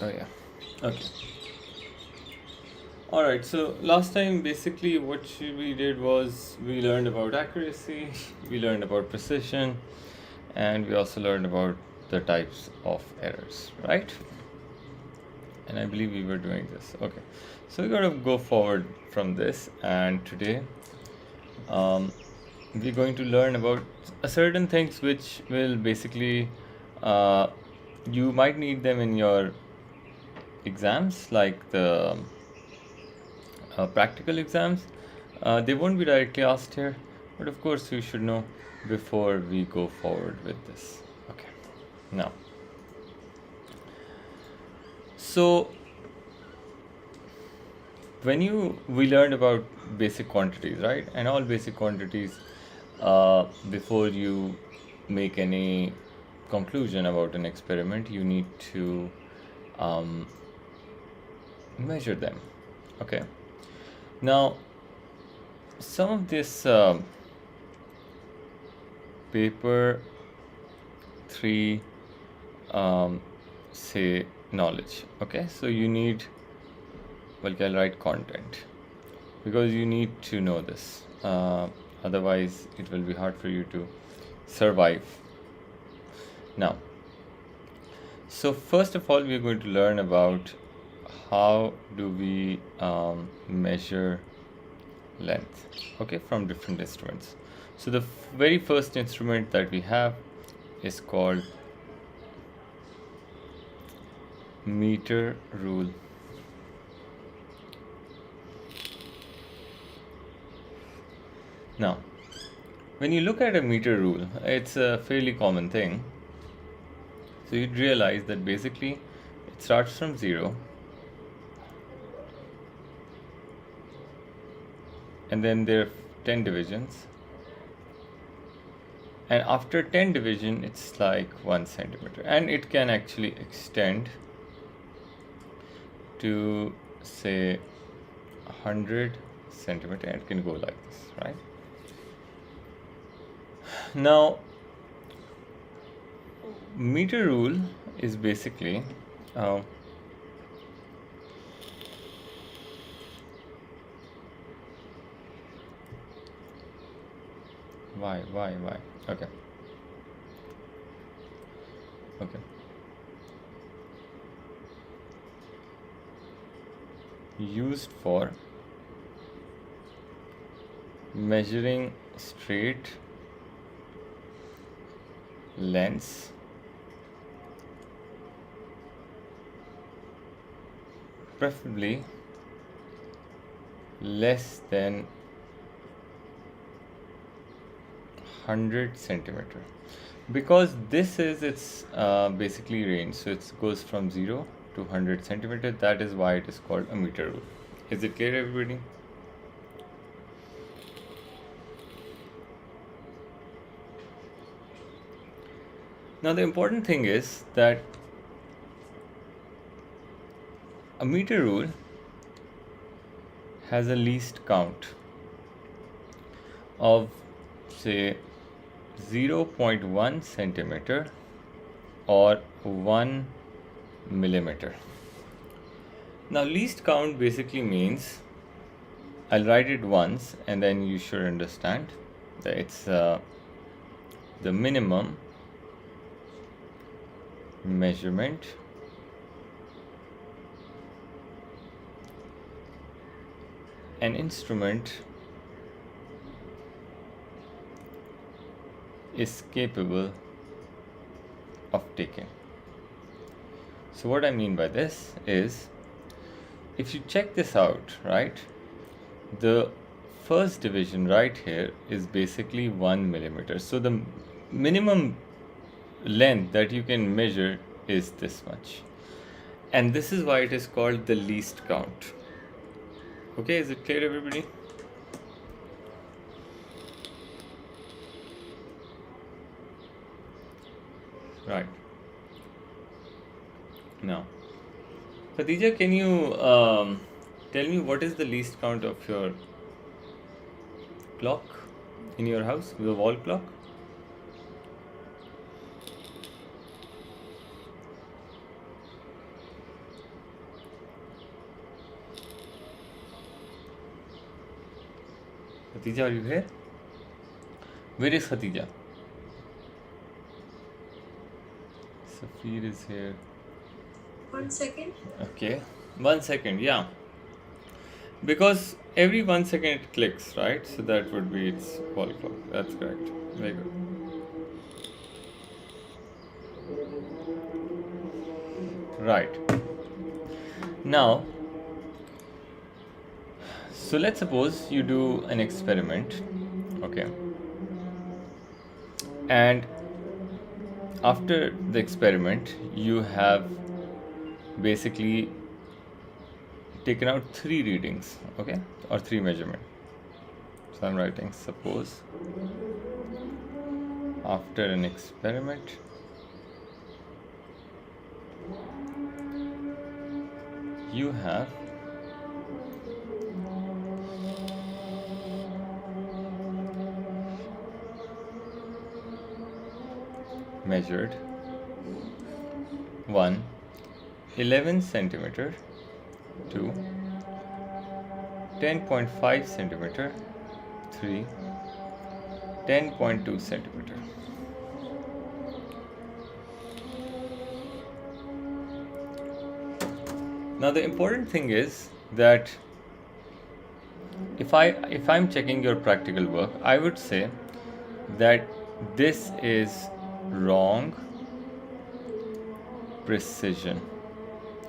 Oh yeah. Okay. All right. So last time, basically, what we did was we learned about accuracy, we learned about precision, and we also learned about the types of errors, right? And I believe we were doing this. Okay. So we got to go forward from this, and today, um, we're going to learn about a certain things which will basically, uh, you might need them in your exams, like the practical exams. They won't be directly asked here, but of course you should know before we go forward with this. Okay. Now, so when we learned about basic quantities, right? And all basic quantities, before you make any conclusion about an experiment, you need to um, measure them. Okay. Now, some of this paper three, um, say knowledge. Okay, so you need, well, I'll write content because you need to know this. Otherwise, it will be hard for you to survive. Now, so first of all, we're going to learn about how do we measure length, okay, from different instruments. So the very first instrument that we have is called meter rule. Now, when you look at a meter rule, it's a fairly common thing. So you'd realize that basically it starts from 0 and then there are 10 divisions, and after 10 division it's like 1 centimeter, and it can actually extend to say 100 centimeter, and it can go like this, right? Now, meter rule is basically uh, why okay, okay, used for measuring straight lengths preferably less than 100 centimeter, because this is its basically range, so it goes from 0 to 100 centimeter. That is why it is called a meter rule. Is it clear, everybody? Now the important thing is that a meter rule has a least count of say 0.1 centimeter or 1 millimeter. Now least count basically means, I'll write it once and then you should understand that it's the minimum measurement an instrument is capable of taking. So what I mean by this is, if you check this out, right, the first division right here is basically 1 millimeter. So the minimum length that you can measure is this much, and this is why it is called the least count. Okay, is it clear, everybody? Right. Now, Khadija, can you tell me what is the least count of your clock in your house, the wall clock? Khatija, are you here? Where is Khatija? Safir is here. 1 second. Okay, 1 second, yeah. Because every 1 second it clicks, right? So that would be its wall clock. That's correct. Very good. Right. Now, so let's suppose you do an experiment, okay? And after the experiment, you have basically taken out 3 readings, okay? Or 3 measurements. So I'm writing, suppose after an experiment, you have measured 1 11 centimeter, 2 10.5 centimeter, 3 10.2 centimeter. Now the important thing is that if I'm checking your practical work, I would say that this is wrong precision.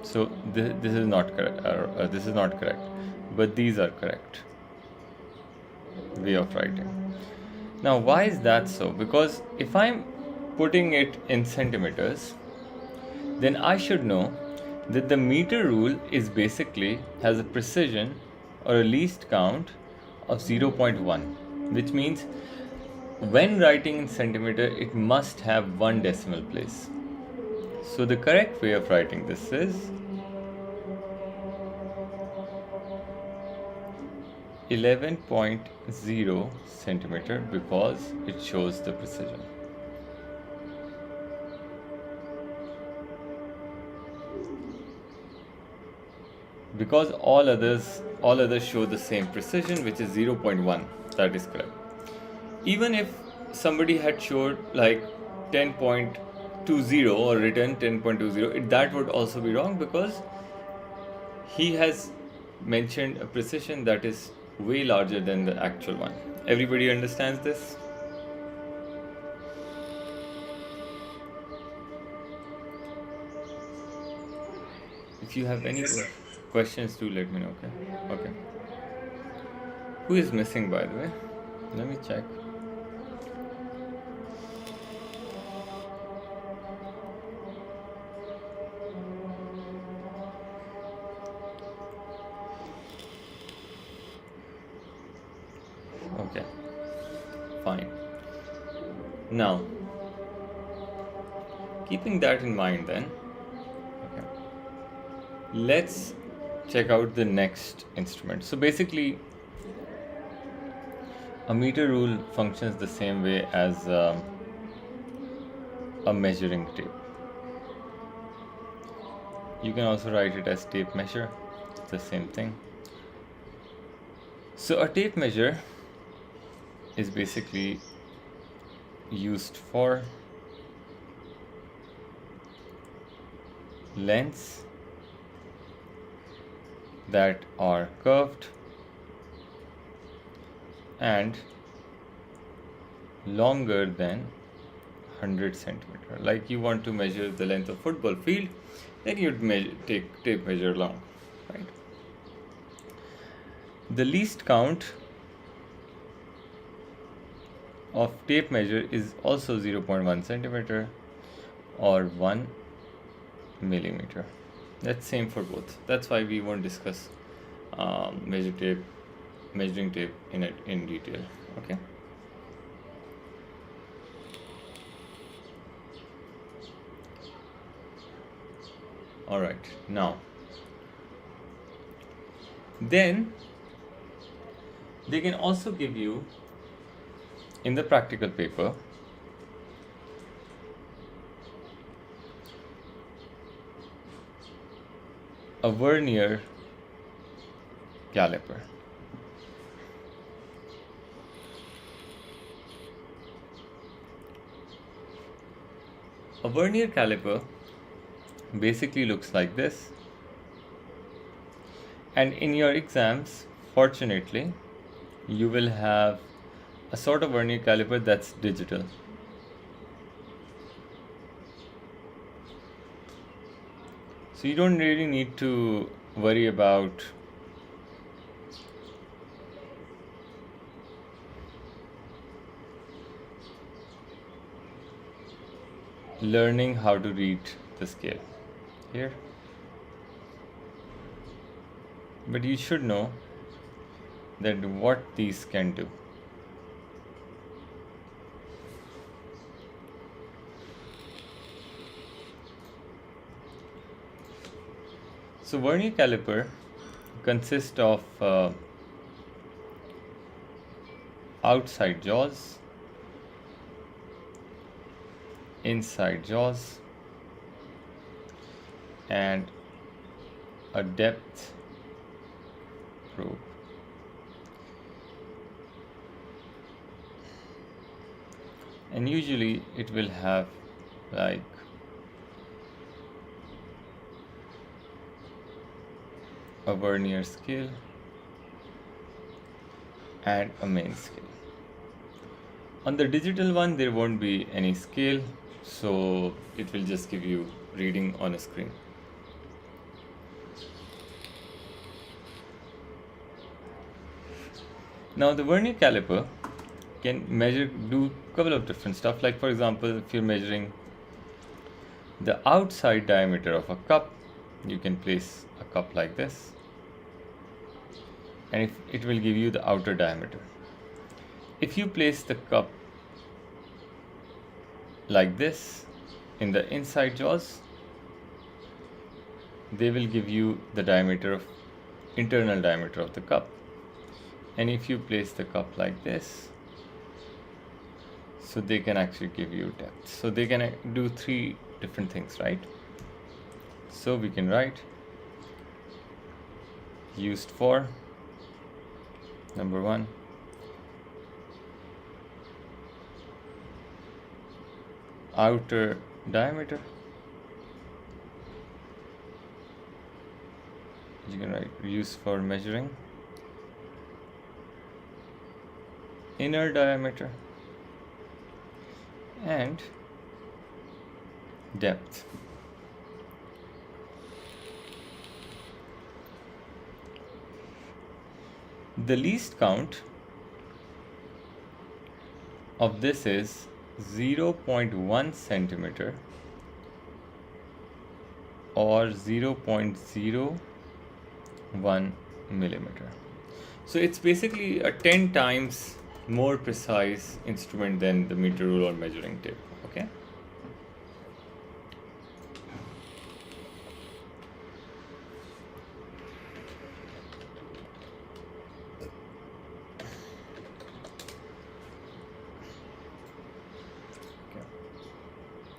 So this is not correct. This is not correct, but these are correct way of writing. Now, why is that so? Because if I'm putting it in centimeters, then I should know that the meter rule is basically has a precision or a least count of 0.1, which means when writing in centimeter, it must have one decimal place. So the correct way of writing this is 11.0 centimeter because it shows the precision. Because all others show the same precision, which is 0.1. That is correct. Even if somebody had showed like 10.20 or written 10.20, that would also be wrong because he has mentioned a precision that is way larger than the actual one. Everybody understands this? If you have any questions, do let me know, okay? Okay. Who is missing, by the way? Let me check. Okay, fine. Now, keeping that in mind then, okay, let's check out the next instrument. So basically, a meter rule functions the same way as a measuring tape. You can also write it as tape measure, it's the same thing. So a tape measure is basically used for lengths that are curved and longer than 100 centimeter. Like you want to measure the length of football field, then you'd take tape measure long, right? The least count of tape measure is also 0.1 centimeter or 1 millimeter. That's same for both. That's why we won't discuss measuring tape in detail. Okay. All right. Now, then they can also give you in the practical paper a Vernier caliper. A vernier caliper basically looks like this, and in your exams, fortunately, you will have a sort of vernier caliper that's digital. So you don't really need to worry about learning how to read the scale here. But you should know that what these can do. So vernier caliper consists of outside jaws, inside jaws, and a depth probe. And usually it will have like a vernier scale and a main scale. On the digital one, there won't be any scale, so it will just give you reading on a screen. Now the vernier caliper can do a couple of different stuff. Like for example, if you're measuring the outside diameter of a cup, you can place a cup like this, and it will give you the outer diameter. If you place the cup like this in the inside jaws, they will give you the internal diameter of the cup. And if you place the cup like this, so they can actually give you depth. So they can do three different things, right? So we can write used for number 1, outer diameter. You can write used for measuring inner diameter and depth. The least count of this is 0.1 centimeter or 0.01 millimeter. So it's basically a 10 times more precise instrument than the meter rule or measuring tape. Okay.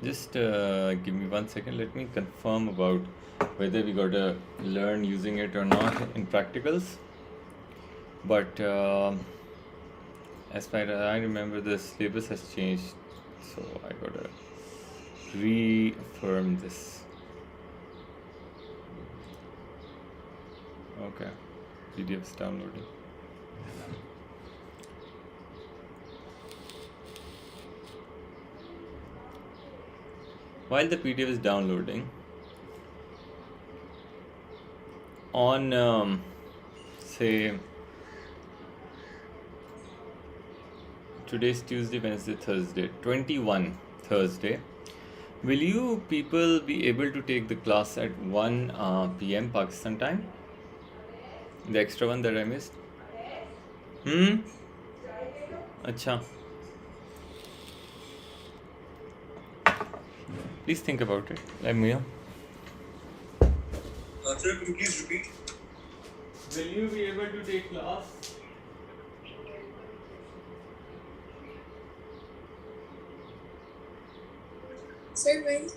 Just give me 1 second. Let me confirm about whether we got to learn using it or not in practicals. But as far as I remember, the syllabus has changed, so I got to reaffirm this. Okay, PDF is downloading. While the PDF is downloading, on say today's Tuesday, Wednesday, Thursday, 21 Thursday, will you people be able to take the class at 1 p.m. Pakistan time? The extra one that I missed? Acha. Please think about it. Let me know. Sir, could you please repeat? Will you be able to take class? Sir, when?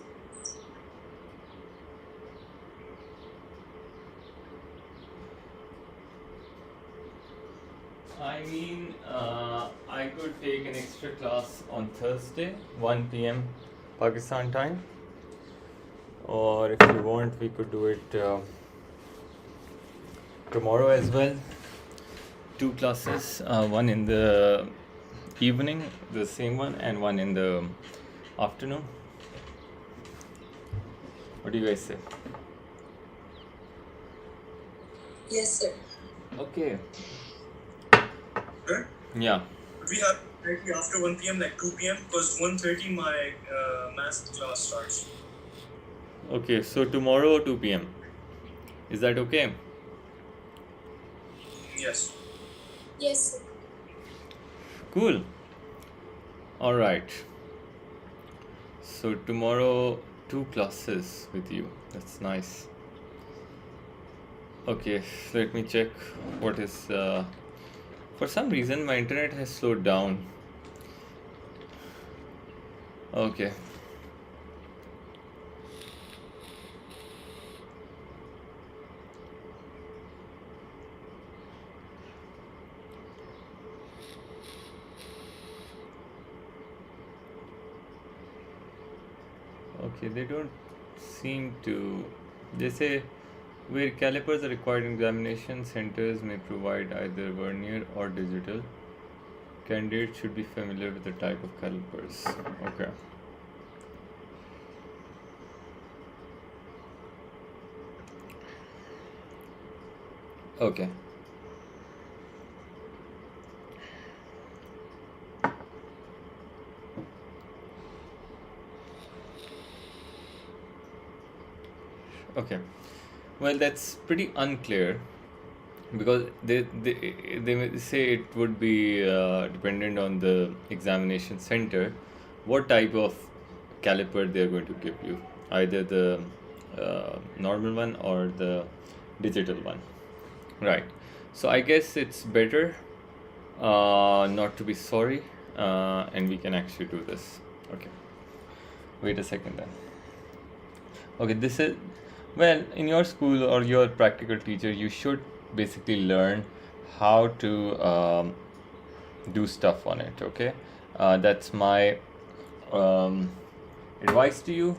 I mean, I could take an extra class on Thursday, 1 p.m. Pakistan time, or if you want, we could do it tomorrow as well. Two classes, one in the evening, the same one, and one in the afternoon. What do you guys say? Yes, sir. Okay. Sir, Yeah. we have directly after 1 p.m., like 2 p.m., because 1:30 my math class starts. Okay, so tomorrow 2 p.m. Is that okay? Yes. Yes, sir. Cool. All right. So tomorrow, two classes with you. That's nice. Okay, let me check what is. For some reason, my internet has slowed down. Okay. Okay, they don't seem to. They say where calipers are required in examination centers may provide either vernier or digital. Candidates should be familiar with the type of calipers. Okay. Okay. Okay. Well, that's pretty unclear because they may say it would be dependent on the examination center, what type of caliper they're going to give you, either the normal one or the digital one, right? So I guess it's better not to be sorry, and we can actually do this. Okay, wait a second then. Okay, this is, well, in your school or your practical teacher, you should basically learn how to do stuff on it. Okay, that's my advice to you.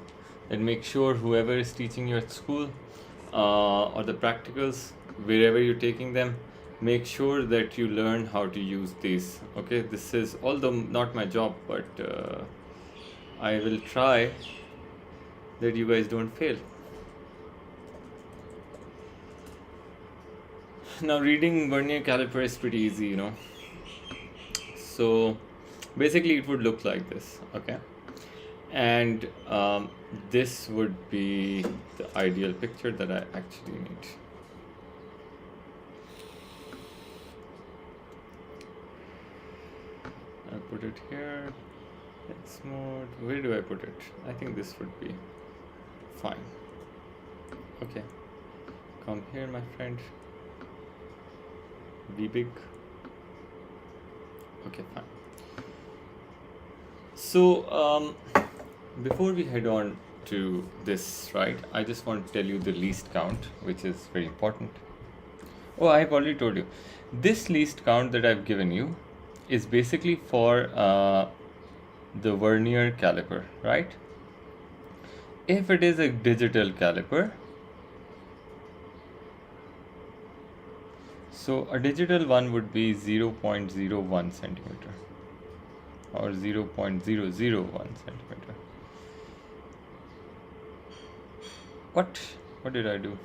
And make sure whoever is teaching you at school or the practicals, wherever you're taking them, make sure that you learn how to use these. Okay, this is, although not my job, but I will try that you guys don't fail. Now, reading Vernier Caliper is pretty easy, you know. So basically, it would look like this, okay? And this would be the ideal picture that I actually need. I put it here. It's more. Where do I put it? I think this would be fine. Okay. Come here, my friend. Be big. Okay, fine. So, before we head on to this, right, I just want to tell you the least count, which is very important. Oh, I've already told you. This least count that I've given you is basically for the Vernier caliper, right? If it is a digital caliper, so a digital one would be 0.01 centimeter or 0.001 centimeter. What? What did I do?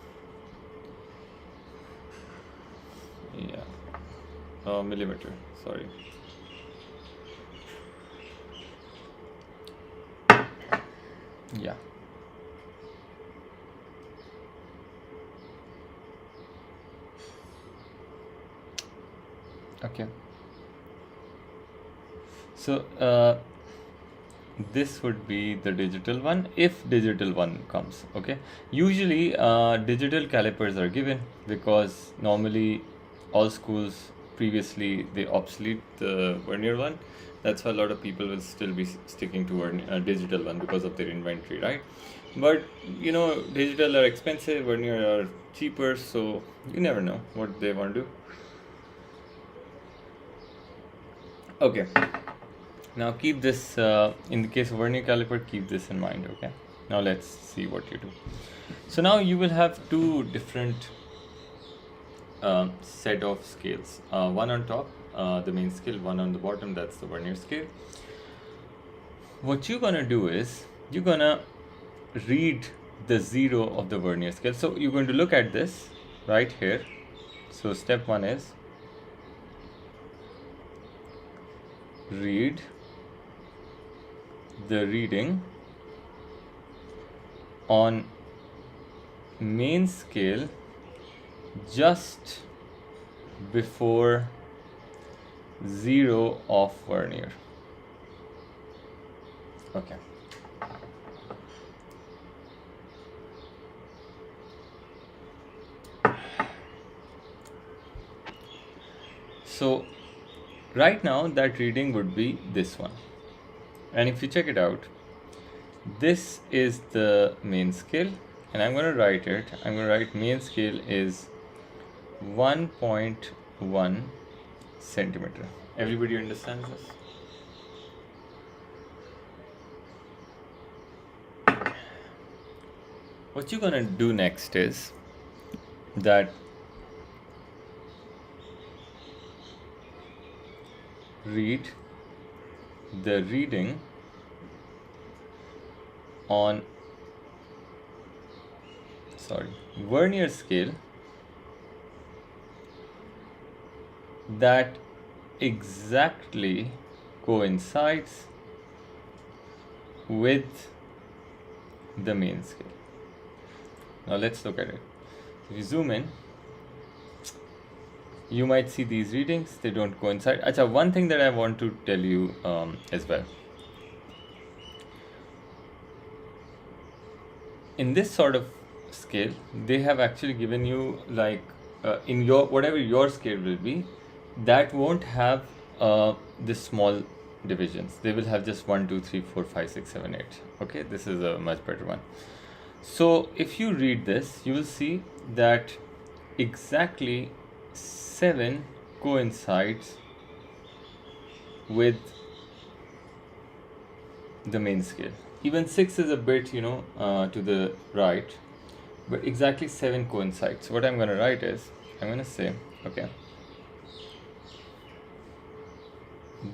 Yeah. Millimeter. Sorry. Yeah. Okay. So this would be the digital one if digital one comes. Okay. Usually digital calipers are given because normally all schools previously they obsolete the Vernier one. That's why a lot of people will still be sticking to digital one because of their inventory, right? But you know, digital are expensive, Vernier are cheaper, so you never know what they want to do. Okay, Now keep this, in the case of vernier caliper, keep this in mind, okay? Now let's see what you do. So now you will have two different set of scales. One on top, the main scale, one on the bottom, that's the vernier scale. What you're gonna do is, you're gonna read the zero of the vernier scale. So you're going to look at this right here. So step one is read the reading on main scale just before zero of vernier. Okay. So right now that reading would be this one, and if you check it out, this is the main scale, and I'm going to write it. I'm going to write main scale is 1.1 centimeter. Everybody understands this? What you're going to do next is that read the reading on vernier scale that exactly coincides with the main scale. Now let's look at it. If you zoom in, you might see these readings, they don't coincide. Acha, one thing that I want to tell you as well. In this sort of scale, they have actually given you like in your whatever your scale will be, that won't have this small divisions. They will have just 1, 2, 3, 4, 5, 6, 7, 8. Okay, this is a much better one. So if you read this, you will see that exactly 7 coincides with the main scale. Even 6 is a bit, to the right, but exactly 7 coincides. So what I'm going to write is, I'm going to say, okay,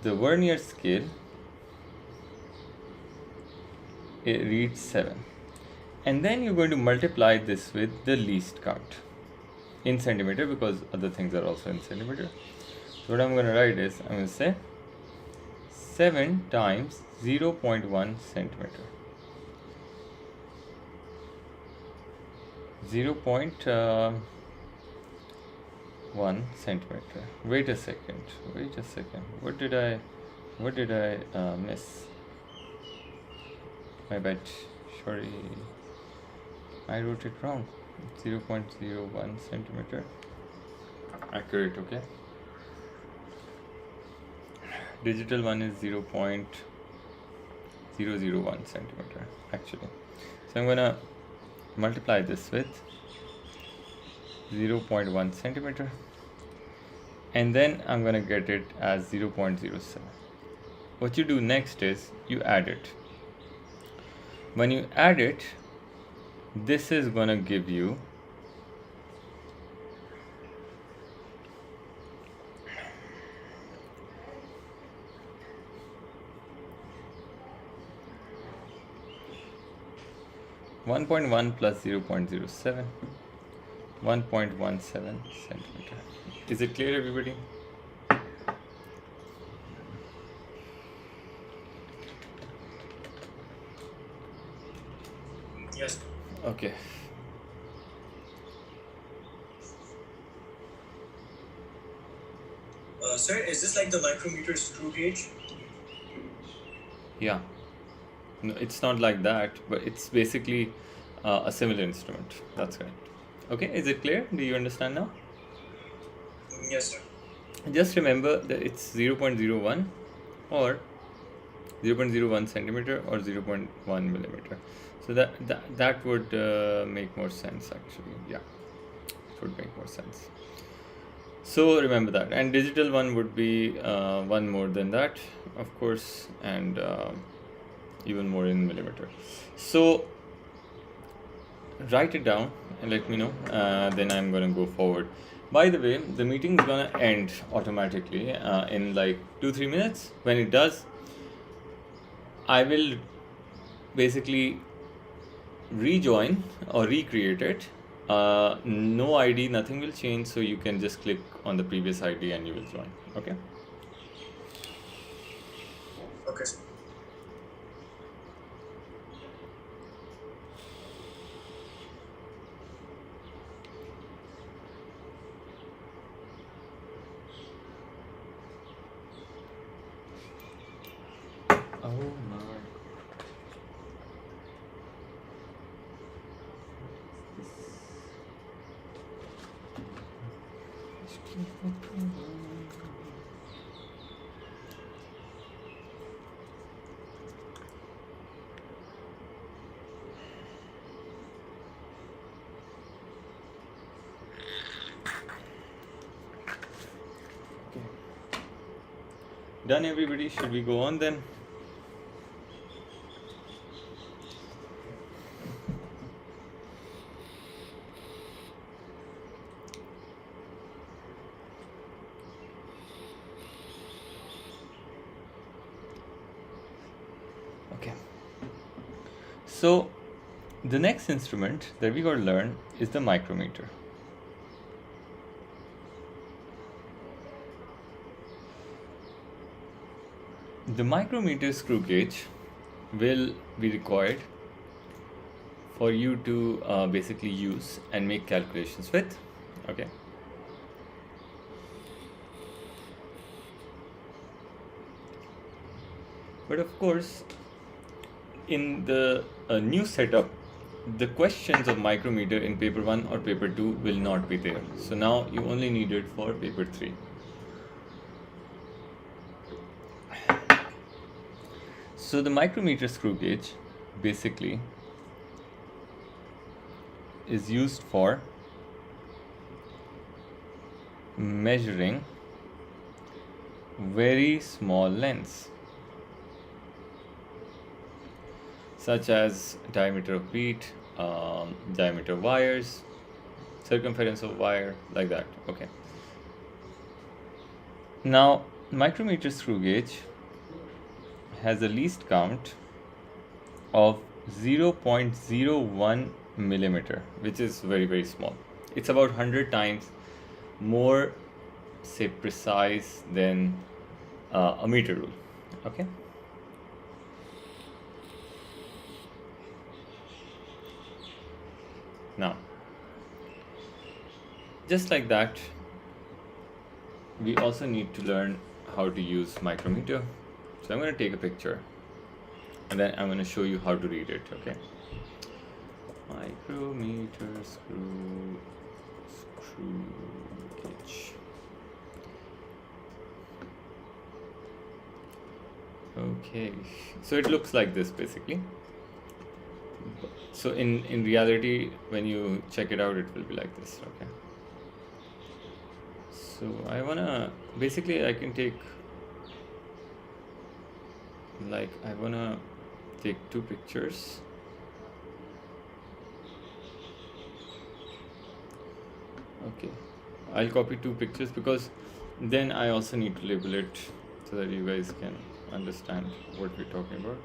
the vernier scale, it reads 7. And then you're going to multiply this with the least count in centimeter, because other things are also in centimeter. So what I'm going to write is, I'm going to say 7 times 0.1 centimeter. 0.1 centimeter. Wait a second. What did I miss? My bad. Sorry, I wrote it wrong. 0.01 centimeter. Accurate, okay. Digital one is 0.001 centimeter actually. So I'm gonna multiply this with 0.1 centimeter, and then I'm gonna get it as 0.07. What you do next is you add it. When you add it, this is gonna give you 1.1 plus 0.07, 1.17 centimeter. Is it clear, everybody? Yes. Okay. Sir, is this like the micrometer screw gauge? Yeah. No, it's not like that, but it's basically a similar instrument. That's correct. Okay, is it clear? Do you understand now? Yes, sir. Just remember that it's 0.01 or 0.01 centimeter or 0.1 millimeter. So that would make more sense actually. Yeah, it would make more sense. So remember that, and digital one would be one more than that, of course, and even more in millimeter. So write it down and let me know. Then I'm gonna go forward. By the way, the meeting is gonna end automatically in like 2-3 minutes. When it does, I will basically rejoin or recreate it. No ID, nothing will change, so you can just click on the previous ID and you will join. Okay. Okay. Oh my. Done, everybody? Should we go on then? Okay. So the next instrument that we got to learn is the micrometer. The micrometer screw gauge will be required for you to basically use and make calculations with. Okay. But of course, in the new setup, the questions of micrometer in paper 1 or paper 2 will not be there. So now you only need it for paper 3. So the micrometer screw gauge basically is used for measuring very small lengths, such as diameter of bead, diameter of wires, circumference of wire, like that. Okay. Now, micrometer screw gauge has a least count of 0.01 millimeter, which is very, very small. It's about 100 times more, say, precise than a meter rule. Okay. Now, just like that, we also need to learn how to use micrometer. So I'm going to take a picture and then I'm going to show you how to read it. Okay. Micrometer screw gauge. Okay, so it looks like this basically. So in reality, when you check it out, it will be like this. Okay. So I wanna basically I can take I wanna take 2 pictures. Okay, I'll copy 2 pictures because then I also need to label it so that you guys can understand what we're talking about.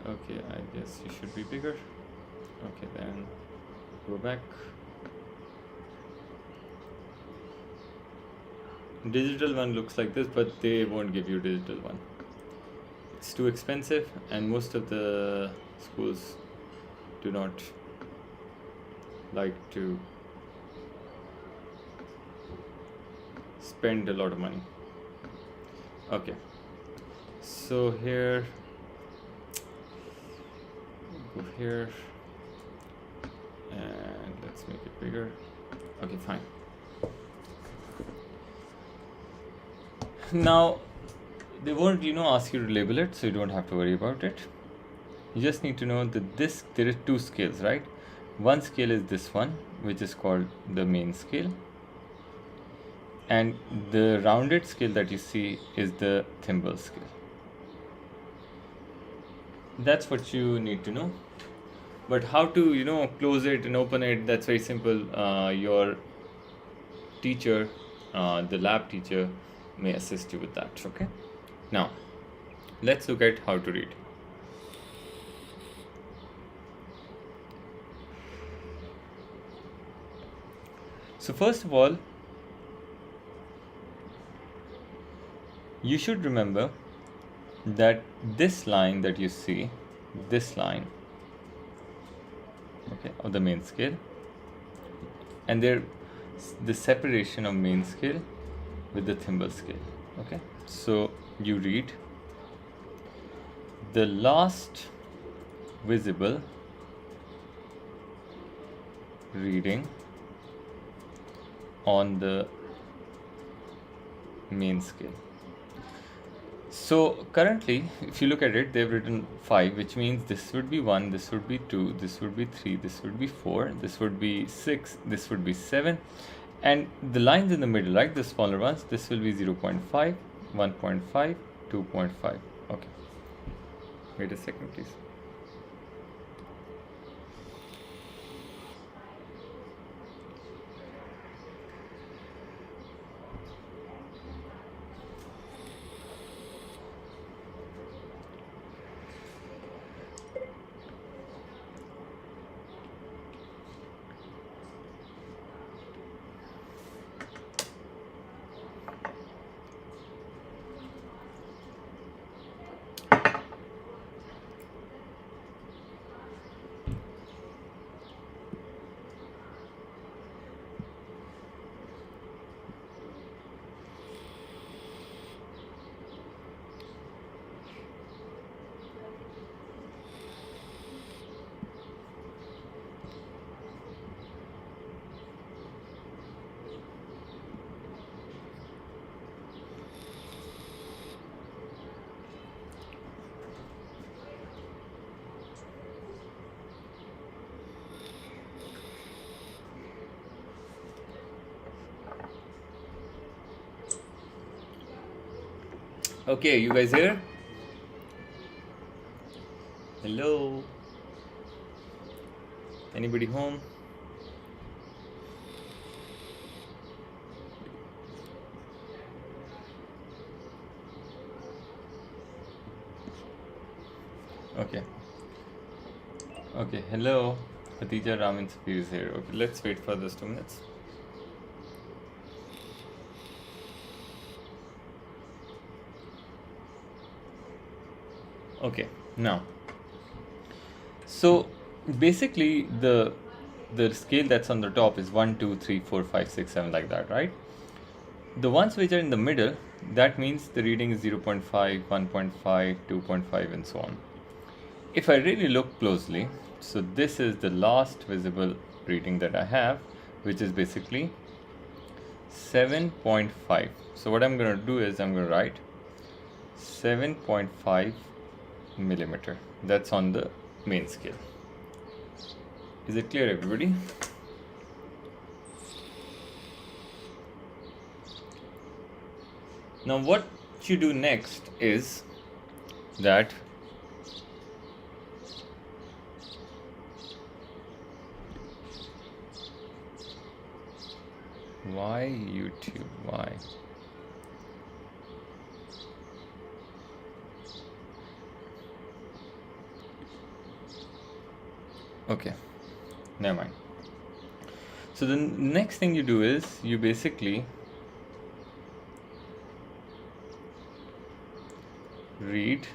Okay, I guess you should be bigger. Okay, then go back. Digital one looks like this, but they won't give you digital one. It's too expensive, and most of the schools do not like to spend a lot of money. Okay, so here, go here, and let's make it bigger. Okay, fine. Now, they won't, ask you to label it, so you don't have to worry about it. You just need to know that there are 2 scales, right? One scale is this one, which is called the main scale, and the rounded scale that you see is the thimble scale. That's what you need to know. But how to close it and open it, that's very simple. Your teacher, the lab teacher, may assist you with that. Okay, now let's look at how to read. So first of all, you should remember that this line that you see, this line, okay, of the main scale, and the separation of main scale with the thimble scale. Okay, so you read the last visible reading on the main scale. So currently, if you look at it, they've written 5, which means this would be 1, this would be 2, this would be 3, this would be 4, this would be 6, this would be 7, and the lines in the middle, right, the smaller ones, this will be 0.5, 1.5, 2.5. Okay, wait a second, please. Okay, you guys here? Hello? Anybody home? Okay. Okay, hello. Khadija Ramin Safir is here. Okay, let's wait for this 2 minutes. Okay, now, so basically the scale that's on the top is 1, 2, 3, 4, 5, 6, 7, like that, right? The ones which are in the middle, that means the reading is 0.5, 1.5, 2.5, and so on. If I really look closely, so this is the last visible reading that I have, which is basically 7.5. So what I'm going to do is I'm going to write 7.5 millimeter. That's on the main scale. Is it clear, everybody? Now what you do next is that why YouTube? Why? Okay, never mind. So the next thing you do is you basically read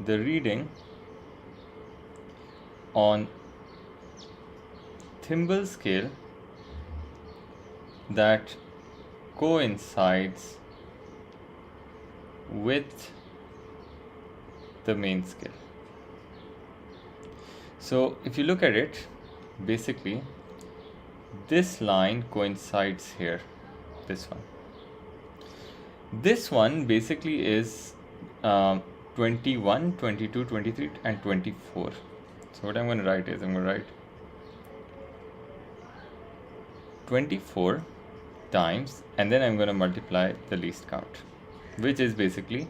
the reading on thimble scale that coincides with the main scale. So if you look at it, basically this line coincides here, this one. This one basically is 21, 22, 23 and 24. So what I'm going to write is I'm going to write 24 times, and then I'm going to multiply the least count, which is basically